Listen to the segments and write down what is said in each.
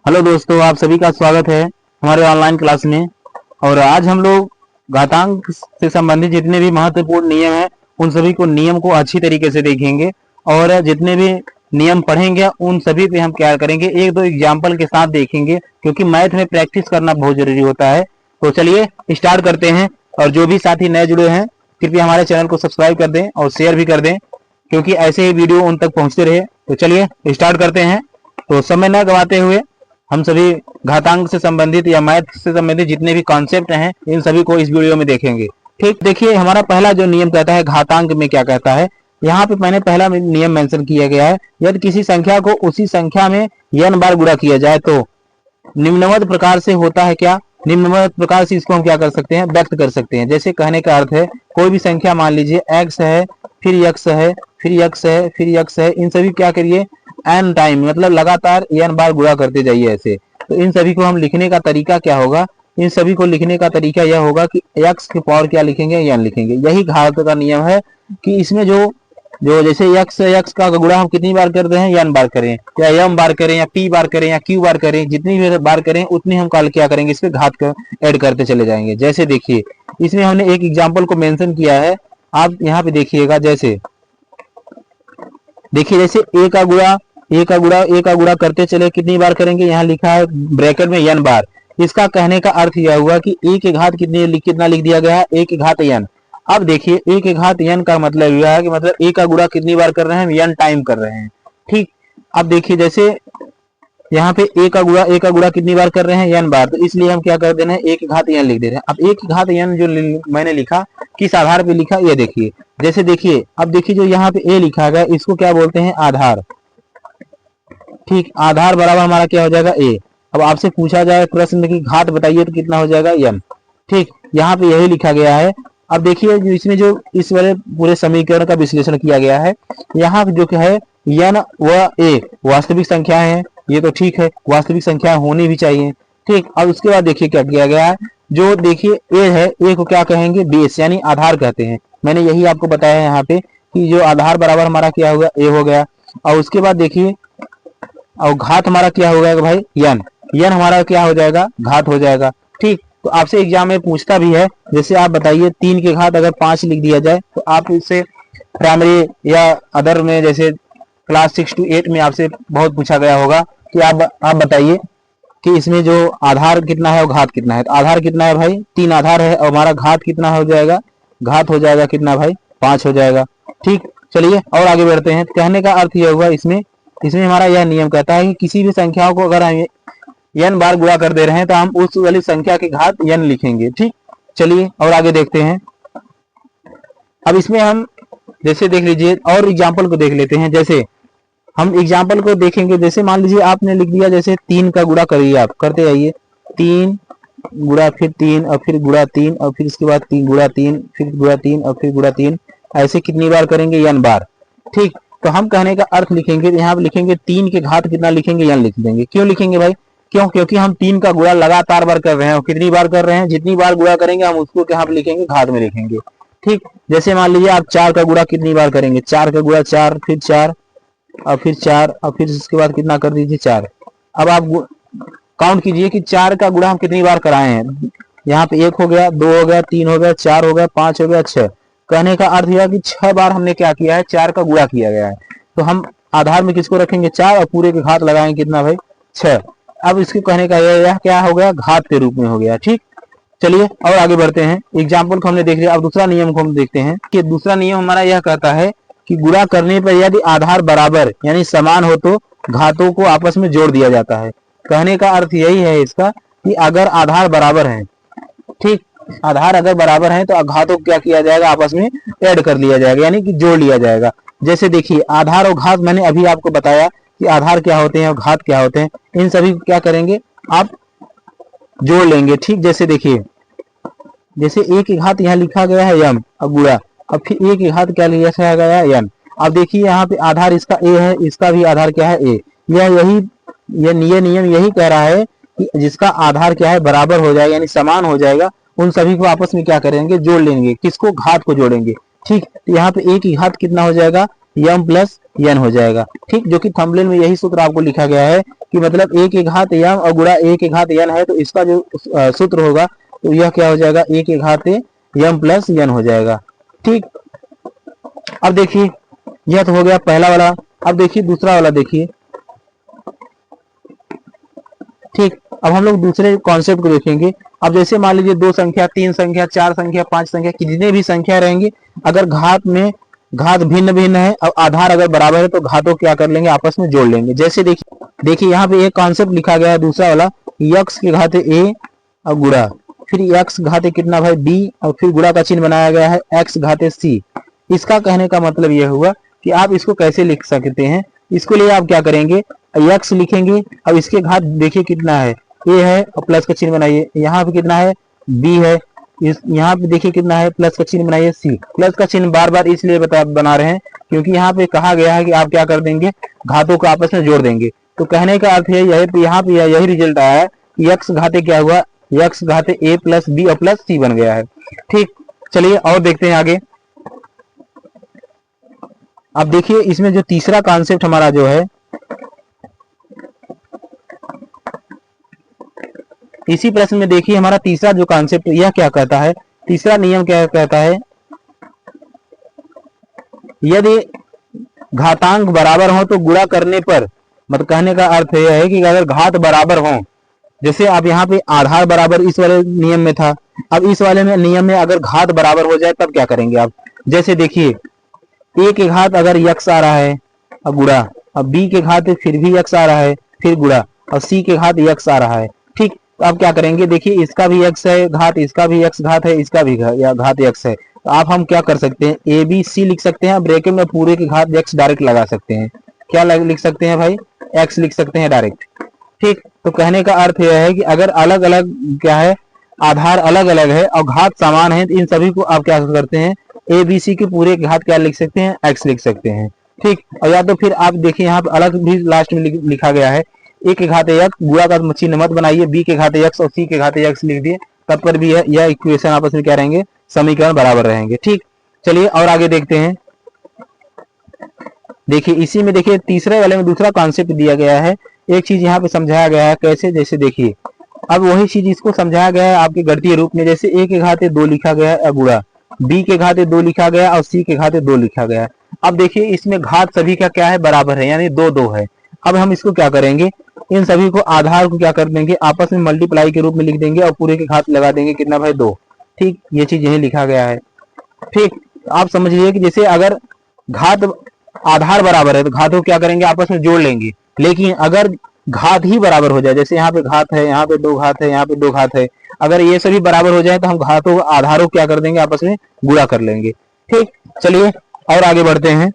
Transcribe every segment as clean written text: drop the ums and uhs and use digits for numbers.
Hello दोस्तों, आप सभी का स्वागत है हमारे ऑनलाइन क्लास में। और आज हम लोग घातांक से संबंधित जितने भी महत्वपूर्ण नियम हैं उन सभी को नियम को अच्छी तरीके से देखेंगे और जितने भी नियम पढ़ेंगे उन सभी पे हम क्या करेंगे, एक दो एग्जाम्पल के साथ देखेंगे, क्योंकि मैथ में प्रैक्टिस करना बहुत जरूरी होता है। तो चलिए स्टार्ट करते हैं। और जो भी साथी नए जुड़े हैं कृपया हमारे चैनल को सब्सक्राइब कर दें और शेयर भी कर दें, क्योंकि ऐसे ही वीडियो उन तक पहुंचते रहे। तो चलिए स्टार्ट करते हैं। तो समय न गवाते हुए हम सभी घातांक से संबंधित या मैथ से संबंधित जितने भी कॉन्सेप्ट हैं इन सभी को इस वीडियो में देखेंगे। ठीक, देखिए हमारा पहला जो नियम कहता है घातांक में क्या कहता है। यहाँ पे मैंने पहला नियम मेंशन किया गया है, यदि किसी संख्या को उसी संख्या में n बार गुणा किया जाए तो निम्नवत प्रकार से होता है। क्या निम्नवत प्रकार से इसको हम क्या कर सकते हैं, व्यक्त कर सकते हैं। जैसे कहने का अर्थ है कोई भी संख्या मान लीजिए x है, फिर x है, फिर x है, फिर x है, इन सभी क्या करिए n टाइम, मतलब लगातार n बार गुणा करते जाइए ऐसे। तो इन सभी को हम लिखने का तरीका क्या होगा, इन सभी को लिखने का तरीका यह होगा कि x की पावर क्या लिखेंगे, n लिखेंगे। यही घात का नियम है कि इसमें जो जो जैसे x का गुणा हम कितनी बार कर रहे हैं, n बार करें या m बार करें या p बार करें या q बार करें, जितनी भी बार करें उतनी हम कल क्या करेंगे, इसमें घात का ऐड करते चले जाएंगे। जैसे देखिए इसमें हमने एक एग्जाम्पल को मेंशन किया है, आप यहाँ पे देखिएगा। जैसे देखिए जैसे ए का गुणा करते चले कितनी बार करेंगे, यहाँ लिखा है ब्रैकेट में n बार। इसका कहने का अर्थ यह हुआ कि ए के घात कितना लिख दिया गया है, ए के घात n। अब देखिए ए के घात n का मतलब यह है कि मतलब ए का गुणा कितनी बार कर रहे हैं, हम n टाइम कर रहे हैं। ठीक, अब देखिए जैसे यहाँ पे ए का गुणा कितनी बार कर रहे हैं, n बार, तो इसलिए हम क्या कर दे रहे हैं, ए के घात n लिख दे रहे हैं। अब ए के घात n जो मैंने लिखा किस आधार पे लिखा, ये देखिए। जैसे देखिए अब देखिए जो यहाँ पे ए लिखा गया इसको क्या बोलते हैं, आधार। ठीक, आधार बराबर हमारा क्या हो जाएगा, ए। अब आपसे पूछा जाए प्रश्न में कि घात बताइए तो कितना हो जाएगा, n। ठीक, यहाँ पे यही लिखा गया है। अब देखिए इसमें जो इस वाले पूरे समीकरण का विश्लेषण किया गया है, यहाँ जो है n व a वास्तविक संख्या है, ये तो ठीक है, वास्तविक संख्या होनी भी चाहिए। ठीक, अब उसके बाद देखिए क्या किया गया है, जो देखिए a है, a को क्या कहेंगे, बेस यानी आधार कहते हैं। मैंने यही आपको बताया है यहाँ पे कि जो आधार बराबर हमारा क्या होगा, a हो गया। और उसके बाद देखिए और घात हमारा क्या हो जाएगा भाई, n हमारा क्या हो जाएगा, घात हो जाएगा। ठीक, तो आपसे एग्जाम में पूछता भी है, जैसे आप बताइए 3 के घात अगर 5 लिख दिया जाए तो आप इससे प्राइमरी या अदर में जैसे क्लास 6 to 8 में आपसे बहुत पूछा गया होगा कि आप बताइए कि इसमें जो आधार कितना है और घात कितना है। तो आधार कितना है भाई, 3 आधार है और हमारा घात कितना हो जाएगा, घात हो जाएगा कितना भाई, 5 हो जाएगा। ठीक, चलिए और आगे बढ़ते हैं। कहने का अर्थ यह हुआ इसमें हमारा यह नियम कहता है कि किसी भी संख्याओं को अगर हम n बार गुणा कर दे रहे हैं तो हम उस वाली संख्या के घात n लिखेंगे। ठीक, चलिए और आगे देखते हैं। अब इसमें हम जैसे देख लीजिए और एग्जाम्पल को देख लेते हैं। जैसे हम एग्जाम्पल को देखेंगे, जैसे मान लीजिए आपने लिख दिया जैसे 3 का गुणा करिए, आप करते जाइए 3 गुणा फिर 3 और फिर गुणा 3 और फिर इसके बाद 3 गुणा 3 फिर गुणा 3 और फिर गुणा 3, ऐसे कितनी बार करेंगे, n बार। ठीक, तो हम कहने का अर्थ लिखेंगे, यहाँ पे लिखेंगे 3 के घात कितना लिखेंगे, n लिख देंगे। क्यों लिखेंगे भाई, क्योंकि हम 3 का गुणा लगातार बार कर रहे हैं और कितनी बार कर रहे हैं, जितनी बार गुणा करेंगे हम उसको यहाँ पे लिखेंगे, घात में लिखेंगे। ठीक, जैसे मान लीजिए आप 4 का गुणा कितनी बार करेंगे, 4 का गुणा 4 फिर 4 और फिर 4 और फिर इसके बाद कितना कर दीजिए 4। अब आप काउंट कीजिए कि 4 का गुणा हम कितनी बार कराए हैं। यहाँ पे 1 हो गया, 2 हो गया, 3 हो गया, 4 हो गया, 5 हो गया, 6। कहने का अर्थ यह कि 6 बार हमने क्या किया है, 4 का गुणा किया गया है। तो हम आधार में किसको रखेंगे, 4 और पूरे के घात लगाएंगे कितना भाई, 6। अब इसके कहने का यह क्या हो गया, घात के रूप में हो गया। ठीक, चलिए और आगे बढ़ते हैं। एग्जाम्पल को हमने देख लिया, अब दूसरा नियम को हम देखते हैं कि दूसरा नियम हमारा यह कहता है कि गुणा करने पर यदि आधार बराबर यानी समान हो तो घातों को आपस में जोड़ दिया जाता है। कहने का अर्थ यही है इसका कि अगर आधार बराबर है, ठीक, आधार अगर बराबर है तो घातों को क्या किया जाएगा, आपस में ऐड कर लिया जाएगा, यानी कि जोड़ लिया जाएगा। जैसे देखिए आधार और घात मैंने अभी आपको बताया कि आधार क्या होते हैं और घात क्या होते हैं, इन सभी को क्या करेंगे, आप जोड़ लेंगे। ठीक, जैसे देखिए जैसे a की घात यहाँ लिखा गया है m, अब गुणा, अब फिर a की घात क्या लिखा गया है, n। अब देखिए यहाँ पे आधार इसका a है, इसका भी आधार क्या है, a। ये नियम यही कह रहा है कि जिसका आधार क्या है, बराबर हो जाएगा यानी समान हो जाएगा, उन सभी को आपस में क्या करेंगे, जोड़ लेंगे। किसको, घात को जोड़ेंगे। ठीक, तो यहाँ पे a की घात कितना हो जाएगा, m प्लस n हो जाएगा। ठीक, जो कि थंबनेल में यही सूत्र आपको लिखा गया है कि मतलब a के घात यम और गुणा a के घात n है, तो इसका जो सूत्र होगा तो यह क्या हो जाएगा, a के घात यम प्लस n हो जाएगा। ठीक, अब देखिए यह तो हो गया पहला वाला। अब देखिए दूसरा वाला देखिए। ठीक, अब हम लोग दूसरे कॉन्सेप्ट को देखेंगे। अब जैसे मान लीजिए 2 संख्या, 3 संख्या, 4 संख्या, 5 संख्या, कितने भी संख्या रहेंगे, अगर घात में घात भिन्न भिन्न है और आधार अगर बराबर है तो घातों क्या कर लेंगे, आपस में जोड़ लेंगे। जैसे देखिए यहाँ पे एक कॉन्सेप्ट लिखा गया है दूसरा वाला, यक्स के घाते a और गुणा, फिर यक्स घाते कितना भाई b, और फिर गुणा का चिन्ह बनाया गया है x घाते c। इसका कहने का मतलब यह हुआ कि आप इसको कैसे लिख सकते हैं। इसके लिए आप क्या करेंगे, x लिखेंगे, अब इसके घात देखिए कितना है, a है और प्लस का चिन्ह बनाइए, यहाँ पे कितना है b है, इस यहाँ पे देखिए कितना है, प्लस का चिन्ह बनाइए c। प्लस का चिन्ह बार बार इसलिए बना रहे हैं क्योंकि यहाँ पे कहा गया है कि आप क्या कर देंगे, घातों को आपस में जोड़ देंगे। तो कहने का अर्थ है यही, यहाँ पे यही रिजल्ट आया है कि x घाते क्या हुआ, x घाते a प्लस b और प्लस c बन गया है। ठीक, चलिए और देखते हैं आगे। अब देखिए इसमें जो तीसरा कॉन्सेप्ट हमारा जो है, इसी प्रश्न में देखिए हमारा तीसरा जो कॉन्सेप्ट यह क्या कहता है, तीसरा नियम क्या कहता है, यदि घातांक बराबर हो तो गुणा करने पर, मतलब कहने का अर्थ यह है कि अगर घात बराबर हो, जैसे आप यहाँ पे आधार बराबर इस वाले नियम में था, अब इस वाले में नियम में अगर घात बराबर हो जाए तब क्या करेंगे आप। जैसे देखिए a के घात अगर x आ रहा है और गुणा, अब b के घात फिर भी x आ रहा है फिर गुणा, और c के घात x आ रहा है। ठीक, तो आप क्या करेंगे, देखिए इसका भी x है घात, इसका भी x घात है, इसका भी घात x है, तो आप हम क्या कर सकते हैं, a b c लिख सकते हैं, ब्रैकेट में पूरे के घात x डायरेक्ट लगा सकते हैं। क्या लिख सकते हैं भाई, x लिख सकते हैं डायरेक्ट। ठीक, तो कहने का अर्थ यह है कि अगर अलग अलग क्या है, आधार अलग अलग है और घात समान है, तो इन सभी को आप क्या करते हैं, ए बी सी के पूरे घात क्या लिख सकते हैं, x लिख सकते हैं। ठीक, और या तो फिर आप देखिए यहाँ पे अलग भी लास्ट में लिखा गया है, a के घाते x, गुणा का चिन्ह मत बनाइए, b के घाते x और c के घाते x लिख दिए, तब पर भी यह इक्वेशन आपस में क्या रहेंगे, समीकरण बराबर रहेंगे। ठीक, चलिए और आगे देखते हैं। देखिए इसी में देखिए तीसरे वाले में दूसरा कॉन्सेप्ट दिया गया है, एक चीज यहाँ पे समझाया गया है कैसे, जैसे देखिए अब वही चीज इसको समझाया गया है आपके गणितीय रूप में। जैसे a के घाते 2 लिखा गया है गुणा, b के घाते 2 लिखा गया और c के घाते 2 लिखा गया। अब देखिए इसमें घात सभी का क्या है, बराबर है, यानी 2 2 है। अब हम इसको क्या करेंगे, इन सभी को आधार को क्या कर देंगे, आपस में मल्टीप्लाई के रूप में लिख देंगे और पूरे के घात लगा देंगे, कितना भाई 2। ठीक, ये चीज यही लिखा गया है। ठीक, आप समझिए कि जैसे अगर घात आधार बराबर है तो घातों क्या करेंगे, आपस में जोड़ लेंगे, लेकिन अगर घात ही बराबर हो जाए, जैसे यहाँ पे घात है, यहाँ पे 2 घात है, यहाँ पे 2 घात है, अगर ये सभी बराबर हो जाए तो हम घातों आधारों क्या कर देंगे, आपस में गुणा कर लेंगे। ठीक, चलिए और आगे बढ़ते हैं।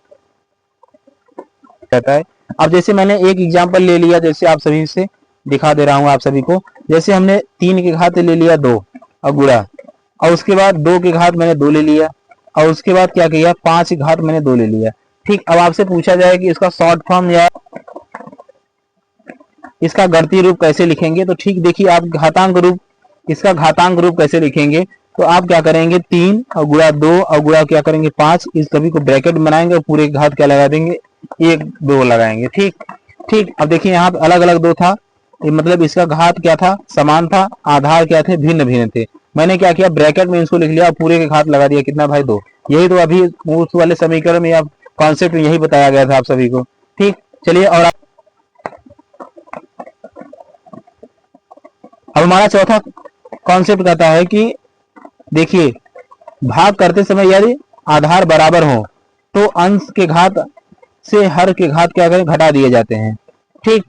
कहता है अब जैसे मैंने एक एग्जांपल ले लिया, जैसे आप सभी से दिखा दे रहा हूं आप सभी को, जैसे हमने 3 के घात ले लिया 2 और गुणा, और उसके बाद 2 के घात मैंने 2 ले लिया, और उसके बाद क्या किया, 5 के घात मैंने 2 ले लिया। ठीक, अब आपसे पूछा जाए कि इसका शॉर्ट फॉर्म या इसका गणितीय रूप कैसे लिखेंगे, तो ठीक देखिए आप घातांक रूप, इसका घातांक रूप कैसे लिखेंगे, तो आप क्या करेंगे, 3 और गुणा 2 और गुणा क्या करेंगे 5, इस सभी को ब्रैकेट बनाएंगे और पूरे घात क्या लगा देंगे, 1 2 लगाएंगे। ठीक ठीक, अब देखिए यहाँ पे अलग अलग 2 था, मतलब इसका घात क्या था, समान था, आधार क्या थे, भिन्न भिन्न थे। मैंने क्या किया, ब्रैकेट में इसको लिख लिया और पूरे के घात लगा दिया, कितना भाई 2। यही तो अभी उस वाले समीकरण में या कॉन्सेप्ट में यही बताया गया था आप सभी को। ठीक, चलिए और अब हमारा चौथा कॉन्सेप्ट कहता है कि देखिए भाग करते समय यदि आधार बराबर हो तो अंश के घात से हर के घात क्या करें, घटा दिए जाते हैं। ठीक,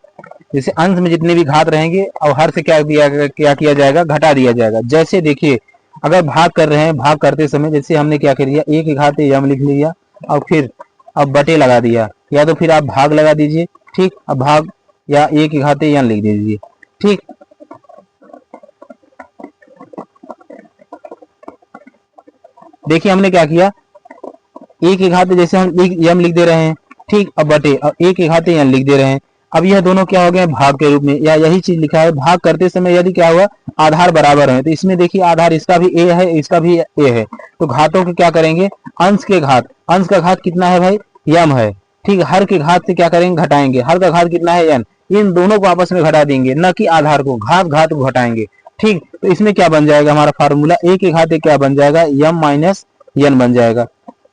जैसे अंश में जितने भी घात रहेंगे और हर से क्या किया जाएगा, घटा दिया जाएगा। जैसे देखिए अगर भाग कर रहे हैं, भाग करते समय जैसे हमने क्या कर दिया, a के घात यम लिख लिया और फिर अब बटे लगा दिया, या तो फिर आप भाग लगा दीजिए। ठीक, अब भाग या a के घात यम लिख दीजिए। ठीक, देखिए हमने क्या किया, a के घात जैसे हम यम लिख दे रहे हैं, ठीक, अब बटे अब a के घात यम लिख दे रहे हैं। अब यह दोनों क्या हो गए, भाग के रूप में, या यही चीज लिखा है, भाग करते समय यदि क्या हुआ, आधार बराबर है, तो इसमें देखिए आधार इसका भी a है, इसका भी a है, तो घातों के क्या करेंगे, अंश के घात, अंश का घात कितना है भाई, यम है, ठीक, हर के घात से क्या करेंगे, घटाएंगे। हर का घात कितना है, n, इन दोनों को आपस में घटा देंगे, न कि आधार को, घात घात को घटाएंगे। ठीक, तो इसमें क्या बन जाएगा हमारा फार्मूला, a के घात क्या बन जाएगा, m माइनस n बन जाएगा।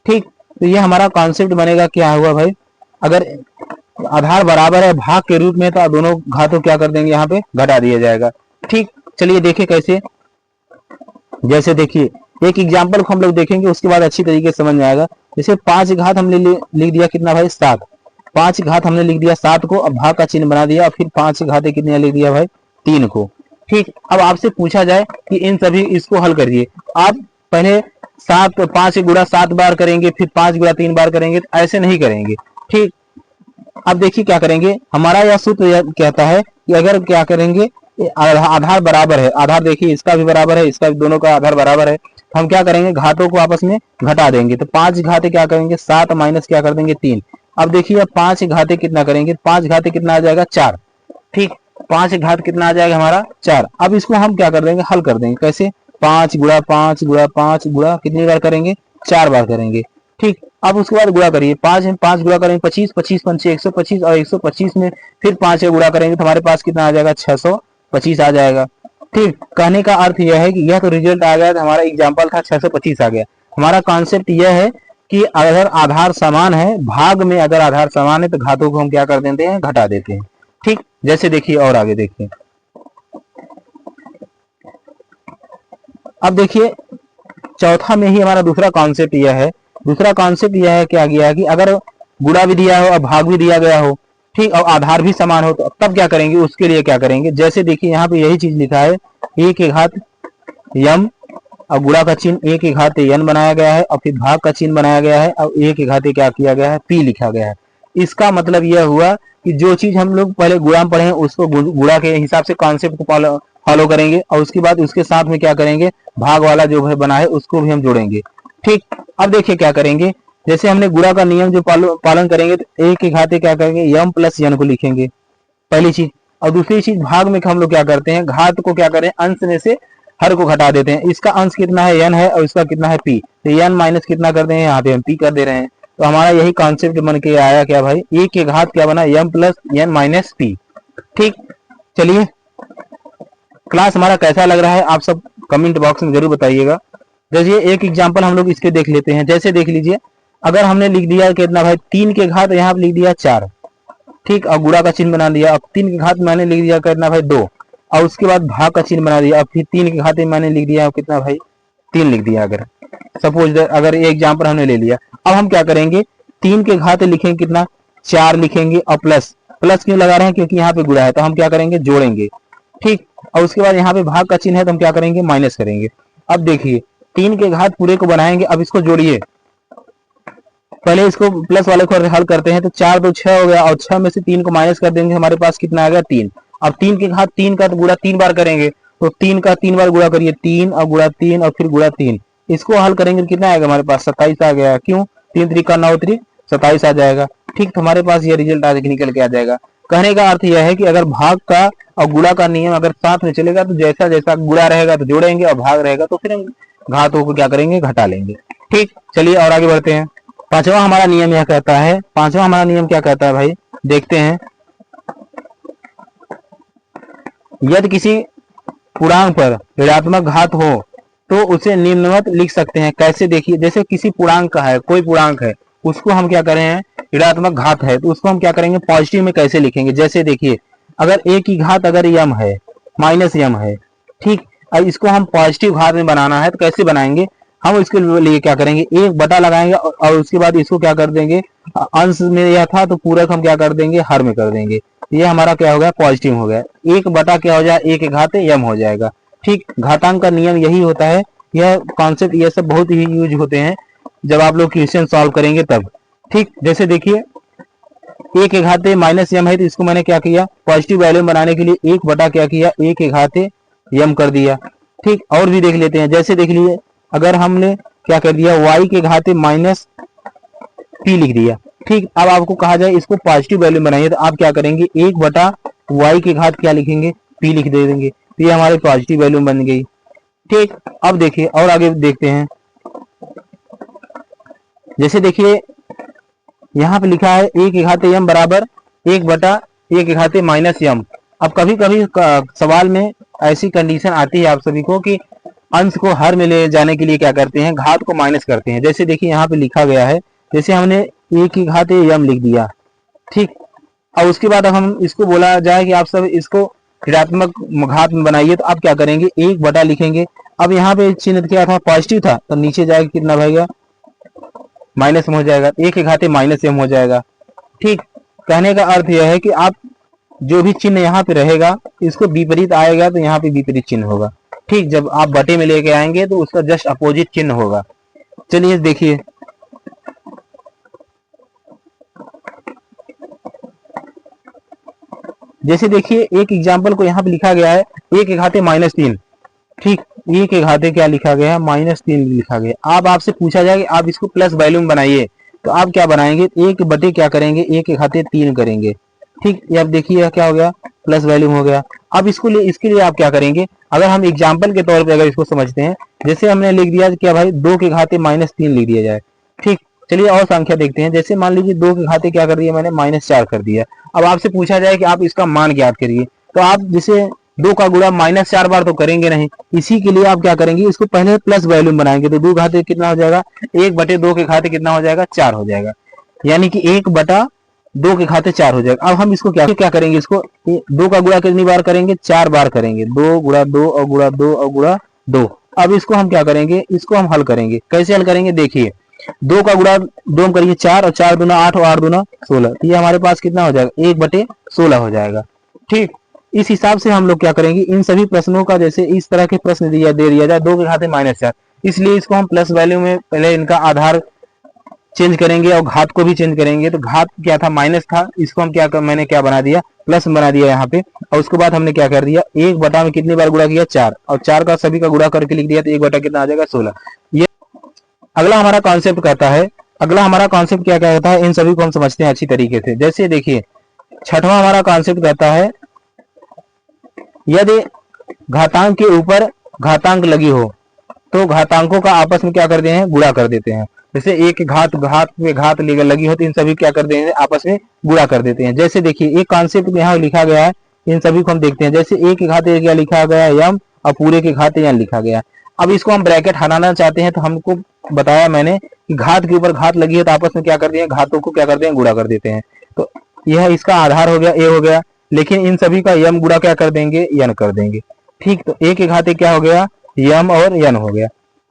ठीक, तो ये हमारा कॉन्सेप्ट बनेगा, क्या हुआ भाई, अगर आधार बराबर है भाग के रूप में, तो दोनों घातों क्या कर देंगे, यहाँ पे घटा दिया जाएगा। ठीक, चलिए देखिए कैसे। जैसे देखिए एक एग्जाम्पल को हम लोग देखेंगे, उसके बाद अच्छी तरीके से समझ में आएगा। जैसे 5 घात हमने लिख दिया कितना भाई, 7। 5 घात हमने लिख दिया 7 को, अब भाग का चिन्ह बना दिया, और फिर 5 घाते कितने लिख दिया भाई, 3 को। ठीक, अब आपसे पूछा जाए कि इन सभी इसको हल करिए, आप पहले 5 गुणा 7 बार करेंगे, फिर 5 गुणा 3 बार करेंगे, तो ऐसे नहीं करेंगे। ठीक, अब देखिए क्या करेंगे, हमारा यह सूत्र कहता है कि अगर क्या करेंगे, आधार बराबर है, आधार देखिए इसका भी बराबर है, इसका भी, दोनों का आधार बराबर है, हम क्या करेंगे, घातों को आपस में घटा देंगे। तो 5 घाते क्या करेंगे, 7 माइनस क्या कर देंगे, 3। अब देखिए 5 घाते कितना करेंगे, 5 घाते कितना आ जाएगा, 4। ठीक, 5 घात कितना आ जाएगा हमारा, 4। अब इसको हम क्या कर देंगे, हल कर देंगे। कैसे, 5 गुणा 5 गुणा 5 गुणा कितनी बार करेंगे, 4 बार करेंगे। ठीक, अब उसके बाद गुणा करिए, 5 गुणा करेंगे 25, 25 पंचे 125, और 125 में फिर 5 से गुणा करेंगे तो हमारे पास कितना आ जाएगा, 625 आ जाएगा। ठीक, कहने का अर्थ यह है कि यह तो रिजल्ट आ गया, हमारा एग्जाम्पल था 625 आ गया। हमारा कॉन्सेप्ट यह है कि अगर आधार समान है, भाग में अगर आधार समान है, तो घातों को हम क्या कर देते हैं, घटा देते हैं। ठीक, जैसे देखिए और आगे देखिए। अब देखिए चौथा में ही हमारा दूसरा कॉन्सेप्ट यह है, दूसरा कॉन्सेप्ट यह है क्या गया कि अगर गुणा भी दिया हो और भाग भी दिया गया हो, ठीक, और आधार भी समान हो, तो तब क्या करेंगे, उसके लिए क्या करेंगे। जैसे देखिए यहाँ पे यही चीज लिखा है, a के घात m, और गुणा का चिन्ह a के घात n बनाया गया है, और फिर भाग का चिन्ह बनाया गया है, और a के घात क्या किया गया है, p लिखा गया है। इसका मतलब यह हुआ कि जो चीज हम लोग पहले गुणा में पढ़े हैं, उसको गुणा के हिसाब से कॉन्सेप्ट को फॉलो करेंगे, और उसके बाद उसके साथ में क्या करेंगे, भाग वाला जो है बना है उसको भी हम जोड़ेंगे। ठीक, अब देखिए क्या करेंगे, जैसे हमने गुणा का नियम जो पालन करेंगे, तो a के घाते क्या करेंगे, m प्लस n को लिखेंगे, पहली चीज। और दूसरी चीज, भाग में हम लोग क्या करते हैं, घात को क्या करें, अंश में से हर को घटा देते हैं। इसका अंश कितना है, n है, और इसका कितना है, p, तो n माइनस कितना कर दें, यहाँ पे हम p कर दे रहे हैं। तो हमारा यही कॉन्सेप्ट बन के आया क्या भाई, a के घात क्या बना, m plus n minus p। ठीक, चलिए क्लास हमारा कैसा लग रहा है, आप सब कमेंट बॉक्स में जरूर बताइएगा। जैसे एक एग्जांपल हम लोग इसके देख लेते हैं। जैसे देख लीजिए, अगर हमने लिख दिया कितना भाई, 3 के घात यहाँ पे लिख दिया 4, ठीक, और गुणा का चिन्ह बना दिया। अब 3 के घात मैंने लिख दिया कितना भाई, 2, और उसके बाद भाग का चिन्ह बना दिया। अब फिर 3 के घात मैंने लिख दिया कितना भाई, 3 लिख दिया। अगर सपोज अगर ये एग्जाम्पल हमने ले लिया, अब हम क्या करेंगे, 3 के घात लिखेंगे कितना, 4 लिखेंगे, और प्लस प्लस क्यों लगा रहे हैं, क्योंकि यहाँ पे गुणा है, तो हम क्या करेंगे, जोड़ेंगे। ठीक, और उसके बाद यहाँ पे भाग का चिन्ह है, तो हम क्या करेंगे, माइनस करेंगे। अब देखिए 3 के घात पूरे को बनाएंगे, अब इसको जोड़िए। पहले इसको प्लस वाले को हल करते हैं, तो 4 2 6 हो गया, और 6 में से 3 को माइनस कर देंगे, हमारे पास कितना आ गया, 3। अब 3 के घात 3 का तो गुणा 3 बार करेंगे, तो 3 का 3 बार गुणा करिए, 3 और गुणा 3 और फिर गुणा 3। इसको हल करेंगे तो कितना आएगा हमारे पास, 27 आ गया। क्यों, 3 3 का 9 3 27 आ जाएगा। ठीक, तो हमारे पास ये रिजल्ट आज निकल के आ जाएगा। कहने का अर्थ यह है कि अगर भाग का और गुणा का नियम अगर साथ में चलेगा, तो जैसा जैसा गुणा रहेगा तो जोड़ेंगे, और भाग रहेगा तो फिर हम घातों को क्या करेंगे, घटा लेंगे। ठीक, चलिए और आगे बढ़ते हैं। पांचवा हमारा नियम यह कहता है, पांचवा हमारा नियम क्या कहता है भाई, देखते हैं। यदि किसी पूर्णांक पर ऋणात्मक घात हो तो उसे निम्नवत लिख सकते हैं। कैसे, देखिए जैसे किसी पूर्णांक का है, कोई पूर्णांक है, उसको हम क्या करें हैं, ऋणात्मक घात है, तो उसको हम क्या करेंगे, पॉजिटिव में कैसे लिखेंगे। जैसे देखिए, अगर a की घात अगर m है, माइनस m है, ठीक, अब इसको हम पॉजिटिव घात में बनाना है, तो कैसे बनाएंगे, हम इसके लिए क्या करेंगे, एक बटा लगाएंगे, और उसके बाद इसको क्या कर देंगे, अंश में यह था तो पूरक हम क्या कर देंगे, हर में कर देंगे। ये हमारा क्या हो गया, पॉजिटिव हो गया। एक बटा क्या हो जाए, एक घात m हो जाएगा। ठीक, घातांक का नियम यही होता है। यह कॉन्सेप्ट ये सब बहुत ही यूज होते हैं जब आप लोग क्वेश्चन सॉल्व करेंगे तब। ठीक, जैसे देखिए a के घाते माइनस m है, तो इसको मैंने क्या किया, पॉजिटिव वैल्यू बनाने के लिए एक बटा क्या किया, a के घाते m कर दिया। ठीक, और भी देख लेते हैं। जैसे देख लिए, अगर हमने क्या कर दिया, y के घाते माइनस p लिख दिया। ठीक, अब आपको कहा जाए इसको पॉजिटिव वैल्यू बनाइए, तो आप क्या करेंगे, एक बटा y के घात क्या लिखेंगे, p लिख दे देंगे, तो ये हमारी पॉजिटिव वैल्यू बन गई। ठीक, अब देखिए और आगे देखते हैं। जैसे देखिए यहाँ पे लिखा है a की घात m बराबर 1/a की घात माइनस m। अब कभी कभी सवाल में ऐसी कंडीशन आती है आप सभी को कि अंश को हर में ले जाने के लिए क्या करते हैं, घात को माइनस करते हैं। जैसे देखिए यहाँ पे लिखा गया है, जैसे हमने a की घात m लिख दिया, ठीक। और उसके बाद अब हम इसको बोला जाए कि आप सब इसको ऋणात्मक घात में बनाइए, तो आप क्या करेंगे, 1 लिखेंगे। अब यहाँ पे चिन्ह क्या था, पॉजिटिव था, तो नीचे जाएगा कितना भाईगा, माइनस में हो जाएगा, a की घात माइनस m हो जाएगा, ठीक। कहने का अर्थ यह है कि आप जो भी चिन्ह यहाँ पे रहेगा इसको विपरीत आएगा तो यहाँ पे विपरीत चिन्ह होगा, ठीक। जब आप बटे में लेके आएंगे तो उसका जस्ट अपोजिट चिन्ह होगा। चलिए देखिए, जैसे देखिए एक एग्जाम्पल को यहाँ पे लिखा गया है a की घात -3, ठीक। a की घात क्या लिखा गया है, -3 लिखा गया। अब आपसे पूछा जाए कि आप इसको प्लस वैल्यू में बनाइए, तो आप क्या बनाएंगे, 1 बटे क्या करेंगे, a की घात 3 करेंगे, ठीक। ये अब देखिए क्या हो गया, प्लस वैल्यू हो गया। अब इसके लिए आप क्या करेंगे, अगर हम एग्जाम्पल के तौर पे अगर इसको समझते हैं, जैसे हमने लिख दिया क्या भाई, 2 की घात -3 लिख दिया जाए, ठीक। चलिए और संख्या देखते हैं, जैसे मान लीजिए 2 की घात क्या कर दिया मैंने, -4 कर दिया। अब आपसे पूछा जाए कि आप इसका मान ज्ञात करिए, तो आप जैसे 2 का गुणा -4 बार तो करेंगे नहीं, इसी के लिए आप क्या करेंगे, इसको पहले प्लस वैल्यू में बनाएंगे, तो 2 घात कितना हो जाएगा, 1/2 के घात कितना हो जाएगा, 4 हो जाएगा, यानी कि 1/2 के घात 4 हो जाएगा। अब हम इसको क्या करेंगे, इसको 2 का गुणा कितनी बार करेंगे, 4 बार करेंगे, 2 गुणा 2 और गुणा 2 और गुणा 2। अब इसको हम क्या करेंगे, इसको हम हल करेंगे। कैसे हल करेंगे, देखिए 2 का गुणा 2 में करिए 4 और 4 दूना 8 और 8 दूना 16, तो ये हमारे पास कितना हो जाएगा, 1/16 हो जाएगा, ठीक। इस हिसाब से हम लोग क्या करेंगे, इन सभी प्रश्नों का जैसे इस तरह के प्रश्न दे दिया जाए 2 के घात -4, इसलिए इसको हम प्लस वैल्यू में पहले इनका आधार चेंज करेंगे और घात को भी चेंज करेंगे। तो घात क्या था, माइनस था, इसको हम मैंने क्या बना दिया, प्लस बना दिया यहाँ पे। और उसके बाद हमने क्या कर दिया, 1 में कितनी बार गुणा किया, 4, और 4 का सभी का गुणा करके लिख दिया, तो 1 कितना आ जाएगा, 16। ये अगला हमारा कॉन्सेप्ट कहता है, अगला हमारा कॉन्सेप्ट क्या कहता है, इन सभी को हम समझते हैं अच्छी तरीके से। जैसे देखिए छठवां हमारा कॉन्सेप्ट कहता है, यदि घातांक के ऊपर घातांक लगी हो तो घातांकों का आपस में क्या करते हैं, गुणा कर देते हैं। जैसे एक घात पे घात लगी हो तो इन सभी क्या कर देते हैं, आपस में गुणा कर देते हैं। जैसे देखिए एक कॉन्सेप्ट यहाँ लिखा गया है, इन सभी को हम देखते हैं। जैसे एक घात क्या लिखा गया है, यम, और पूरे के घात यन लिखा गया। अब इसको हम ब्रैकेट हटाना चाहते हैं, तो हमको बताया मैंने कि घात के ऊपर घात लगी है तो आपस में क्या करते हैं, घातों को क्या करते हैं, गुणा कर देते हैं। तो यह इसका आधार हो गया, ए हो गया। लेकिन इन सभी का यम गुणा क्या कर देंगे, यन कर देंगे, ठीक। तो एक घाते क्या हो गया, यम और यन हो गया,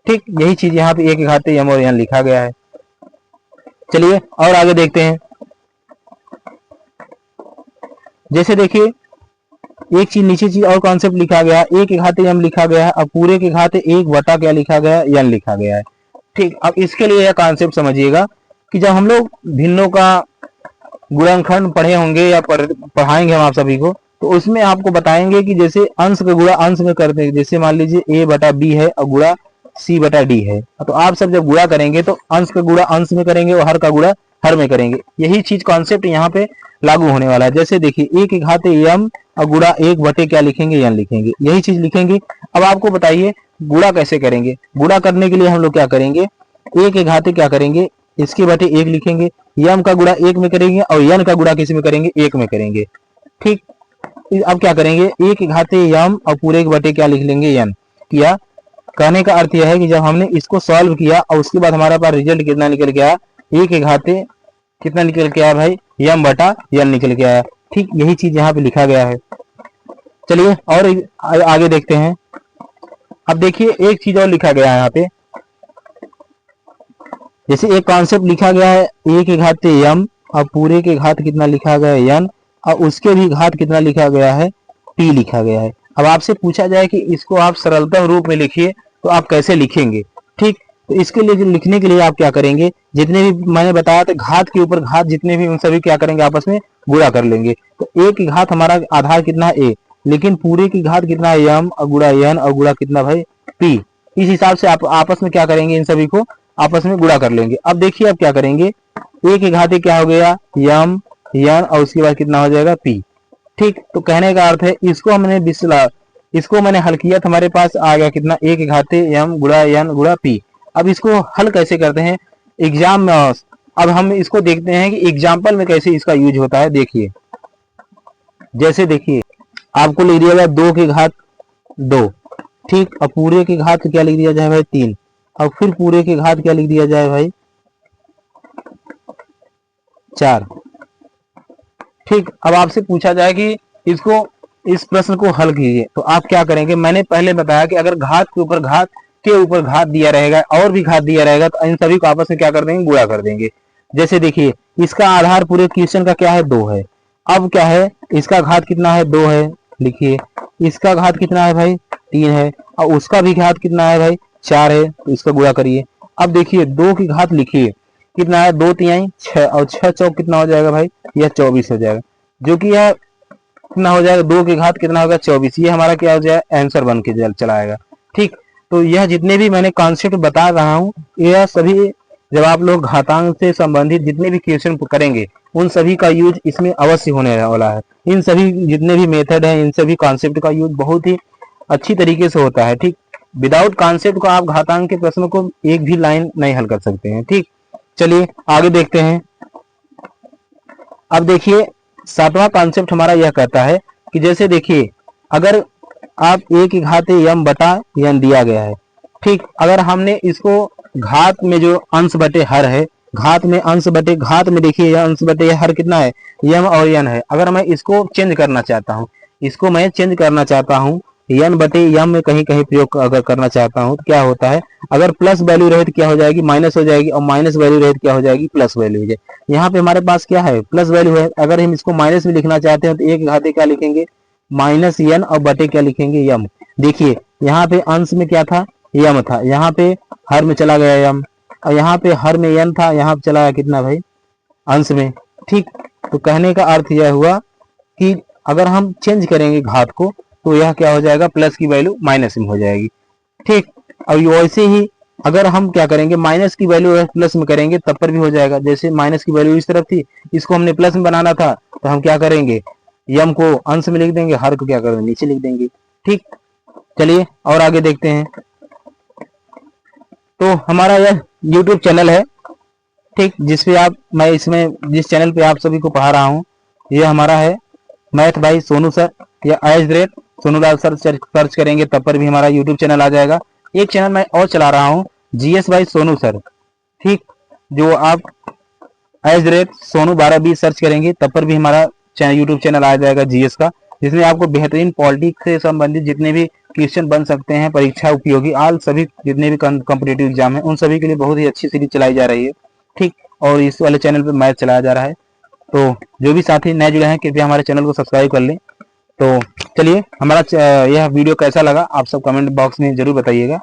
ठीक। यही चीज यहाँ पे एक घाते यम और यन लिखा गया है। चलिए और आगे देखते हैं। जैसे देखिए एक चीज नीचे चीज और कॉन्सेप्ट लिखा गया, एक घाते यम लिखा गया है और पूरे के घाते 1 क्या लिखा गया है, यन लिखा गया है, ठीक। अब इसके लिए यह कॉन्सेप्ट समझिएगा कि जब हम लोग भिन्नों का गुणनखंड पढ़े होंगे या पढ़ाएंगे हम आप सभी को, तो उसमें आपको बताएंगे कि जैसे अंश का गुणा अंश में करते हैं। जैसे मान लीजिए a/b है और गुणा c/d है, तो आप सब जब गुणा करेंगे तो अंश का गुणा अंश में करेंगे और हर का गुणा हर में करेंगे। यही चीज कॉन्सेप्ट यहाँ पे लागू होने वाला है। जैसे देखिए एक घाते यम और गुणा 1 क्या लिखेंगे, यन लिखेंगे, यही चीज लिखेंगे। अब आपको बताइए गुणा कैसे करेंगे। गुणा करने के लिए हम लोग क्या करेंगे, एक घाते क्या करेंगे, इसके बटे 1 लिखेंगे, यम का गुणा 1 में करेंगे और यन का गुणा किसी में करेंगे, 1 में करेंगे, ठीक। अब क्या करेंगे, एक घाते यम और पूरे के बटे क्या लिख लेंगे, यन किया। कहने का अर्थ यह है कि जब हमने इसको सॉल्व किया और उसके बाद हमारे पास रिजल्ट कितना निकल के आया, एक घाते कितना निकल के आया भाई, यम बटा यन निकल के आया, ठीक। यही चीज यहाँ पे लिखा गया है। चलिए और आगे देखते हैं। अब देखिए एक चीज और लिखा गया है यहाँ पे, जैसे एक कॉन्सेप्ट लिखा गया है, एक घाते यम और पूरे के घात कितना लिखा गया है, यन, और उसके भी घात कितना लिखा गया है, टी लिखा गया है। अब आपसे पूछा जाए कि इसको आप सरलतम रूप में लिखिए, तो आप कैसे लिखेंगे, ठीक। तो इसके लिए लिखने के लिए आप क्या करेंगे, जितने भी मैंने बताया था घात के ऊपर घात जितने भी, उन सभी क्या करेंगे, आपस में गुणा कर लेंगे। तो एक की घात हमारा आधार कितना है, ए, लेकिन पूरे की घात कितना है, यम और गुणा यन और गुणा कितना भाई, पी। इस हिसाब से आप आपस में क्या करेंगे, इन सभी को आपस में गुणा कर लेंगे। अब देखिए अब क्या करेंगे, एक की घाते क्या हो गया, यम यन और उसके बाद कितना हो जाएगा, पी, ठीक। तो कहने का अर्थ है इसको मैंने हल किया तो हमारे पास आ गया कितना, एक घाते यम गुणा यन गुणा पी। अब इसको हल कैसे करते हैं, एग्जाम में अब हम इसको देखते हैं कि एग्जाम्पल में कैसे इसका यूज होता है। देखिए, जैसे देखिए आपको लिख दिया जाए 2 की घात 2, ठीक। अब पूरे की घात क्या लिख दिया जाए भाई 3, और फिर पूरे की घात क्या लिख दिया जाए भाई 4, ठीक। अब आपसे पूछा जाए कि इसको इस प्रश्न को हल कीजिए, तो आप क्या करेंगे। मैंने पहले बताया कि अगर घात के ऊपर घात दिया रहेगा और भी घात दिया रहेगा तो इन सभी को आपस में क्या कर देंगे, गुणा कर देंगे। जैसे देखिए इसका आधार पूरे क्वेश्चन का क्या है 2 है। अब क्या है, इसका घात कितना है 2 है, लिखिए। इसका घात कितना है भाई 3 है, और उसका भी घात कितना है भाई 4 है, तो इसका गुणा करिए। अब देखिए 2 की घात लिखिए, कितना है 2 तिहाई 6, और 6 चौक कितना हो जाएगा भाई, यह 24 हो जाएगा, जो कि यह कितना हो जाएगा 2 की घात कितना होगा 24। ये हमारा क्या हो जाएगा, आंसर बन के चला आएगा, ठीक। तो यह जितने भी मैंने कॉन्सेप्ट बता रहा हूँ, यह सभी जब आप लोग घातांक से संबंधित जितने भी क्वेश्चन करेंगे उन सभी का यूज इसमें अवश्य होने वाला है। इन सभी जितने भी मेथड हैं, इन सभी कॉन्सेप्ट का यूज बहुत ही अच्छी तरीके से होता है, ठीक। विदाउट कॉन्सेप्ट को आप घातांक के प्रश्नों को एक भी लाइन नहीं हल कर सकते हैं, ठीक। चलिए आगे देखते हैं। अब देखिए 7वां कॉन्सेप्ट हमारा यह कहता है कि जैसे देखिए अगर आप a की घात m बटा n दिया गया है, ठीक। अगर हमने इसको घात में जो अंश बटे हर है, घात में अंश बटे घात में देखिए यह अंश बटे हर कितना है m और n है। अगर मैं इसको चेंज करना चाहता हूँ, इसको मैं चेंज करना चाहता हूँ n बटे m में कहीं कहीं प्रयोग अगर करना चाहता हूँ तो क्या होता है, अगर प्लस वैल्यू रहे तो क्या हो जाएगी माइनस हो जाएगी, और माइनस वैल्यू रहे तो क्या हो जाएगी प्लस वैल्यू हो जाएगी। यहाँ पे हमारे पास क्या है प्लस वैल्यू है। अगर हम इसको माइनस में लिखना चाहते हैं तो एक घाते क्या लिखेंगे माइनस n, और बटे क्या लिखेंगे m। देखिए यहाँ पे अंश में क्या था m था, यहाँ पे हर में चला गया m, और यहाँ पे हर में n था, यहाँ पे चला गया कितना भाई अंश में, ठीक। तो कहने का अर्थ यह हुआ कि अगर हम चेंज करेंगे घात को तो यह क्या हो जाएगा प्लस की वैल्यू माइनस में हो जाएगी, ठीक। और वैसे ही अगर हम क्या करेंगे माइनस की वैल्यू प्लस में करेंगे तब पर भी हो जाएगा। जैसे माइनस की वैल्यू इस तरफ थी, इसको हमने प्लस में बनाना था तो हम क्या करेंगे यम को अंश में लिख देंगे, हर को क्या करेंगे नीचे लिख देंगे, ठीक। चलिए और आगे देखते हैं। तो हमारा यह YouTube चैनल है, ठीक, जिसपे आप मैं इसमें जिस चैनल पे आप सभी को पढ़ा रहा हूँ यह हमारा है मैथ बाई सोनू सर, या @सोनूलाल सर सर्च करेंगे तब पर भी हमारा YouTube चैनल आ जाएगा। एक चैनल मैं और चला रहा हूँ GS बाई सोनू सर, ठीक, जो आप @सोनू 1220 सर्च करेंगे तब पर भी हमारा YouTube चैनल आ जाएगा GS का, जिसमें आपको बेहतरीन पॉलिटिक्स से संबंधित जितने भी क्वेश्चन बन सकते हैं, परीक्षा उपयोगी आल सभी जितने भी कॉम्पिटेटिव एग्जाम है उन सभी के लिए बहुत ही अच्छी सीरीज चलाई जा रही है, ठीक। और इस वाले चैनल पे मैथ चलाया जा रहा है। तो जो भी साथी नए जुड़े हैं कृपया हमारे चैनल को सब्सक्राइब कर लें। तो चलिए हमारा यह वीडियो कैसा लगा आप सब कमेंट बॉक्स में जरूर बताइएगा।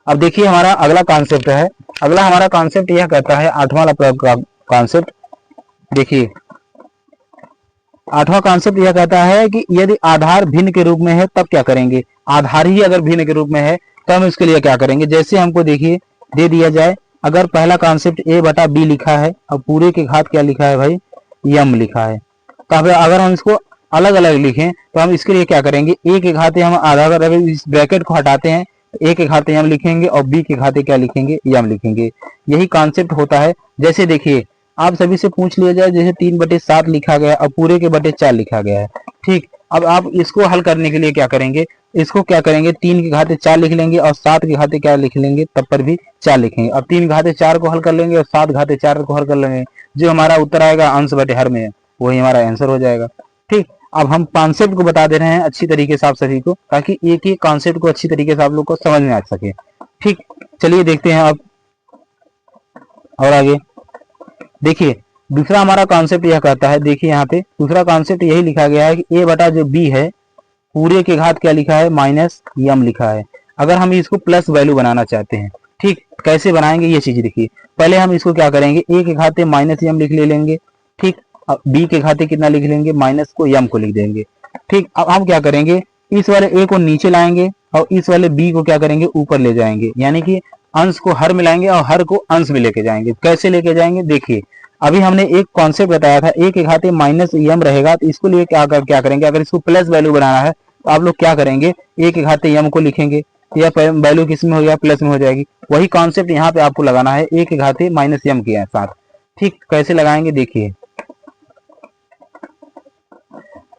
अब देखिए हमारा अगला कॉन्सेप्ट है, अगला हमारा कॉन्सेप्ट यह कहता है 8वां वाला कॉन्सेप्ट। देखिए 8वां कॉन्सेप्ट यह कहता है कि यदि आधार भिन्न के रूप में है तब क्या करेंगे। आधार ही अगर भिन्न के रूप में है तो हम इसके लिए क्या करेंगे। जैसे हमको देखिए दे दिया जाए, अगर पहला कॉन्सेप्ट a बटा b लिखा है और पूरे के घात क्या लिखा है भाई m लिखा है, तो अगर हम इसको अलग अलग लिखें तो हम इसके लिए क्या करेंगे, a के घाते हम आधा अगर इस ब्रैकेट को हटाते हैं तो a के घाते m लिखेंगे और b के घाते क्या लिखेंगे m लिखेंगे। यही कॉन्सेप्ट होता है। जैसे देखिए आप सभी से पूछ लिया जाए, जैसे 3/7 लिखा गया और पूरे के बटे 4 लिखा गया है, ठीक। अब आप इसको हल करने के लिए क्या करेंगे, इसको क्या करेंगे 3 के घाते 4 लिख लेंगे और 7 के घाते क्या लिख लेंगे तब पर भी 4 लिखेंगे। अब 3 घाते 4 को हल कर लेंगे और 7 घाते 4 को हल कर लेंगे, जो हमारा उत्तर आएगा अंश बटे हर में वही हमारा आंसर हो जाएगा, ठीक। अब हम कॉन्सेप्ट को बता दे रहे हैं अच्छी तरीके से आप सभी को, ताकि एक ही कॉन्सेप्ट को अच्छी तरीके से आप लोग को समझ में आ सके, ठीक। चलिए देखते हैं अब और आगे। देखिए दूसरा हमारा कॉन्सेप्ट यह कहता है, देखिए यहाँ पे दूसरा कॉन्सेप्ट यही लिखा गया है कि a बटा जो b है पूरे के घात क्या लिखा है माइनस m लिखा है। अगर हम इसको प्लस वैल्यू बनाना चाहते हैं, ठीक, कैसे बनाएंगे ये चीज देखिए। पहले हम इसको क्या करेंगे a के घाते माइनस m लिख ले लेंगे, ठीक। अब b के घाते कितना लिख लेंगे माइनस को m को लिख देंगे, ठीक। अब हम क्या करेंगे इस वाले a को नीचे लाएंगे और इस वाले b को क्या करेंगे ऊपर ले जाएंगे, यानी कि अंश को हर में लाएंगे और हर को अंश में लेके जाएंगे। कैसे लेके जाएंगे, देखिए अभी हमने एक कॉन्सेप्ट बताया था a के घाते माइनस m रहेगा, तो इसको लिए क्या करेंगे, अगर इसको प्लस वैल्यू बनाना है तो आप लोग क्या करेंगे a के घाते m को लिखेंगे, तो यह वैल्यू किस में हो गया, प्लस में हो जाएगी। वही कॉन्सेप्ट यहाँ पे आपको लगाना है ए के घाते माइनस एम के साथ। ठीक, कैसे लगाएंगे देखिए।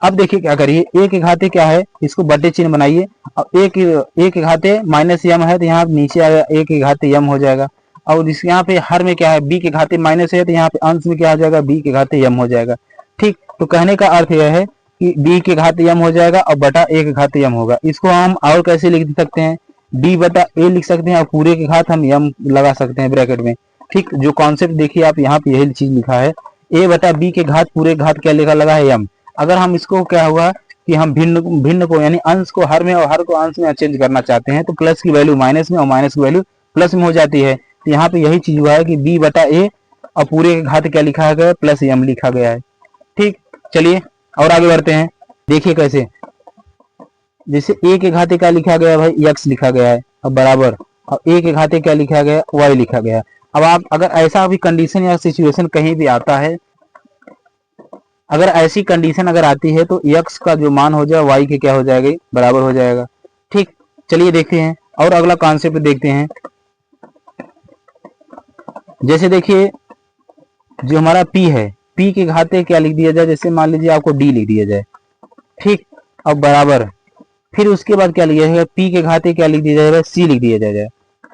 अब देखिए क्या करिए, ए के घाते क्या है, इसको बटे चिन्ह बनाइए। अब ए के घाते माइनस एम है तो यहाँ नीचे आएगा ए के घाते एम हो जाएगा। और इस यहाँ पे हर में क्या है, बी के घाते माइनस है तो यहाँ पे अंश में क्या हो जाएगा, बी के घाते एम हो जाएगा। ठीक, तो कहने का अर्थ यह है कि बी के घाते एम हो जाएगा और बटा ए के घाते एम होगा। इसको हम और कैसे लिख सकते हैं, डी बटा ए लिख सकते हैं और पूरे के घात हम एम लगा सकते हैं ब्रैकेट में। ठीक, जो कॉन्सेप्ट देखिए आप यहाँ पे यही चीज लिखा है, ए बटा बी के घात पूरे घात क्या लिखा लगा है एम। अगर हम इसको क्या हुआ कि हम भिन्न को यानी अंश को हर में और हर को अंश में चेंज करना चाहते हैं तो प्लस की वैल्यू माइनस में और माइनस की वैल्यू प्लस में हो जाती है। तो यहाँ पे यही चीज हुआ है कि बी बटा ए और पूरे के घात क्या लिखा गया है, प्लस एम लिखा गया है। ठीक, चलिए और आगे बढ़ते हैं। देखिए कैसे, जैसे ए के घाते क्या लिखा गया है भाई, एक्स लिखा गया है अब बराबर, और ए के घाते क्या लिखा गया है, वाई लिखा गया है। अब आप अगर ऐसा भी कंडीशन या सिचुएशन कहीं भी आता है, अगर ऐसी कंडीशन अगर आती है तो x का जो मान हो जाए y के क्या हो जाएगा, बराबर हो जाएगा। ठीक, चलिए देखते हैं और अगला कॉन्सेप्ट देखते हैं। जैसे देखिए जो हमारा p है, p के घाते क्या लिख दिया जाए, जैसे मान लीजिए आपको d लिख दिया जाए। ठीक, अब बराबर, फिर उसके बाद क्या लिया जाएगा, p के घाते क्या लिख दिया जाएगा, c लिख दिया जाएगा।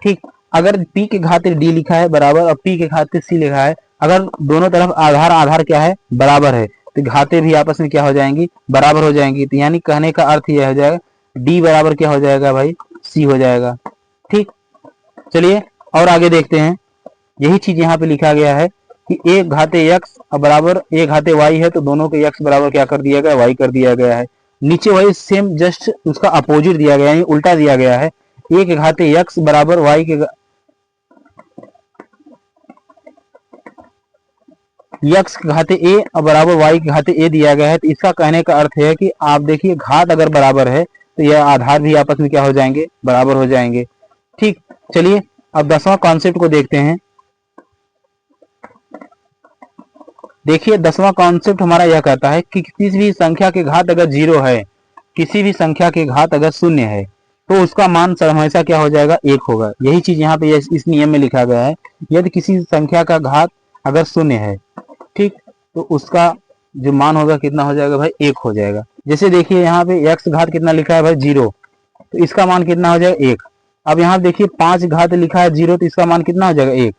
ठीक, अगर p के घाते d लिखा है बराबर और p के घाते c लिखा है, अगर दोनों तरफ आधार आधार क्या है, बराबर है, तो घाते भी आपस में क्या हो जाएंगी, बराबर हो जाएंगी। तो यानी कहने का अर्थ यह हो जाएगा d बराबर क्या हो जाएगा भाई, c हो जाएगा। ठीक, चलिए और आगे देखते हैं। यही चीज यहाँ पे लिखा गया है कि a घाते x बराबर a घाते y है, तो दोनों के x बराबर क्या कर दिया गया, y कर दिया गया है। नीचे वही सेम जस्ट उसका अपोजिट दिया गया है, उल्टा दिया गया है। a के घाते x बराबर y के x के घाते a और बराबर y के घाते a दिया गया है। तो इसका कहने का अर्थ है कि आप देखिए घात अगर बराबर है तो यह आधार भी आपस में क्या हो जाएंगे, बराबर हो जाएंगे। ठीक, चलिए अब 10वां कॉन्सेप्ट को देखते हैं। देखिए 10वां कॉन्सेप्ट हमारा यह कहता है कि किसी भी संख्या के घात अगर 0 है, किसी भी संख्या के घात अगर 0 है तो उसका मान हमेशा क्या हो जाएगा, 1 होगा। यही चीज यहाँ पे इस नियम में लिखा गया है। यदि किसी संख्या का घात अगर 0 है, ठीक, तो उसका जो मान होगा कितना हो जाएगा भाई, 1 हो जाएगा। जैसे देखिए यहाँ पे x घात कितना लिखा है भाई, 0, तो इसका मान कितना हो जाएगा, 1। अब यहाँ देखिए 5 घात लिखा है 0, तो इसका मान कितना हो जाएगा, 1।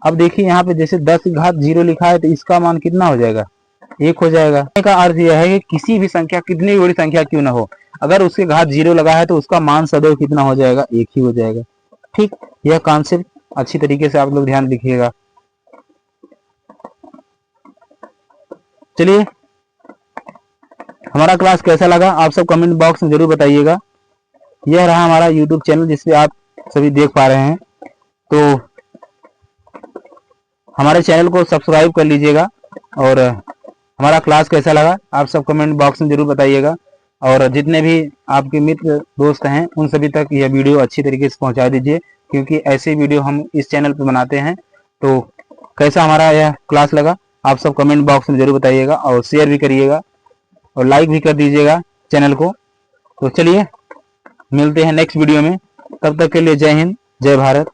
अब देखिए यहाँ पे जैसे 10 घात 0 लिखा है तो इसका मान कितना हो जाएगा, 1 हो जाएगा। का अर्थ यह है कि किसी भी संख्या कितनी भी बड़ी संख्या क्यों ना हो, अगर उसके घात 0 लगा है तो उसका मान सदैव कितना हो जाएगा, 1 ही हो जाएगा। ठीक, यह कॉन्सेप्ट अच्छी तरीके से आप लोग ध्यान रखिएगा। चलिए हमारा क्लास कैसा लगा आप सब कमेंट बॉक्स में जरूर बताइएगा। यह रहा हमारा यूट्यूब चैनल जिसपे आप सभी देख पा रहे हैं, तो हमारे चैनल को सब्सक्राइब कर लीजिएगा। और हमारा क्लास कैसा लगा आप सब कमेंट बॉक्स में जरूर बताइएगा। और जितने भी आपके मित्र दोस्त हैं उन सभी तक यह वीडियो अच्छी तरीके से पहुंचा दीजिए, क्योंकि ऐसे वीडियो हम इस चैनल पर बनाते हैं। तो कैसा हमारा यह क्लास लगा आप सब कमेंट बॉक्स में जरूर बताइएगा, और शेयर भी करिएगा और लाइक भी कर दीजिएगा चैनल को। तो चलिए मिलते हैं नेक्स्ट वीडियो में, तब तक के लिए जय हिंद, जय भारत।